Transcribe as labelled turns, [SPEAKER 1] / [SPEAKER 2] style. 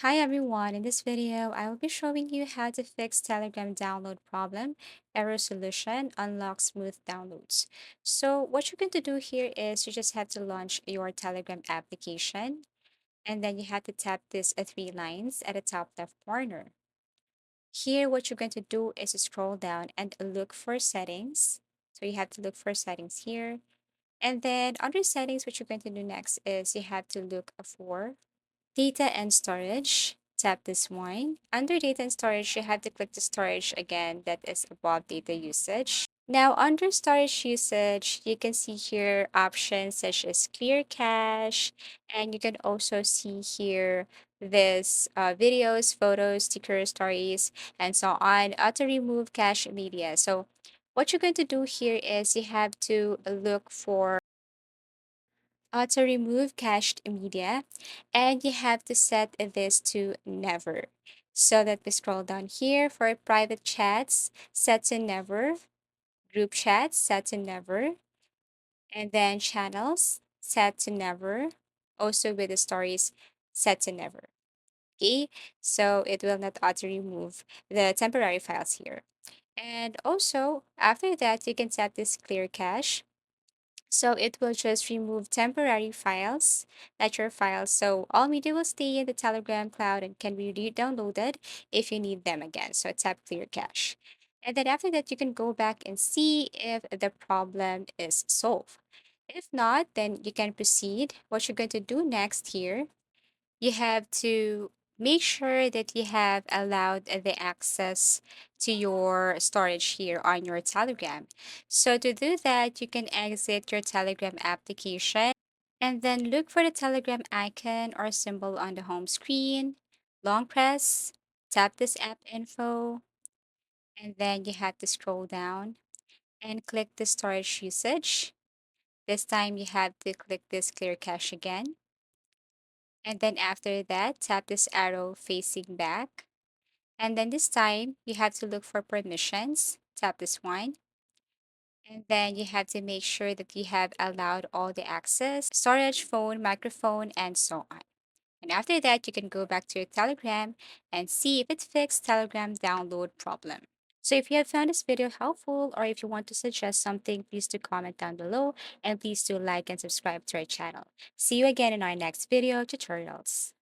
[SPEAKER 1] Hi everyone, in this video, I will be showing you how to fix Telegram download problem, error solution, unlock smooth downloads. So what you're going to do here is you just have to launch your Telegram application and then you have to tap these three lines at the top left corner. Here, what you're going to do is scroll down and look for settings. So you have to look for settings here. And then under settings, what you're going to do next is you have to look for data and storage. Tap this one. Under data and storage, you have to click the storage again that is above data usage. Now, under storage usage, you can see here options such as clear cache, and you can also see here this videos, photos, stickers, stories, and so on. Auto remove cache media. So, what you're going to do here is you have to look for auto remove cached media, and you have to set this to never. So that we scroll down here for private chats, set to never, group chats, set to never, and then channels, set to never, also with the stories, set to never. Okay, so it will not auto remove the temporary files here. And also, after that, you can set this clear cache, so it will just remove temporary files, not your files. So all media will stay in the Telegram cloud and can be re-downloaded if you need them again. So tap clear cache. And then after that, you can go back and see if the problem is solved. If not, then you can proceed. What you're going to do next here, you have to make sure that you have allowed the access to your storage here on your Telegram. So to do that, you can exit your Telegram application and then look for the Telegram icon or symbol on the home screen. Long press, tap this app info, and then you have to scroll down and click the storage usage. This time you have to click this clear cache again. And then after that, tap this arrow facing back. And then this time, you have to look for permissions. Tap this one. And then you have to make sure that you have allowed all the access, storage, phone, microphone, and so on. And after that, you can go back to your Telegram and see if it fixed Telegram download problem. So if you have found this video helpful or if you want to suggest something, please do comment down below and please do like and subscribe to our channel. See you again in our next video tutorials.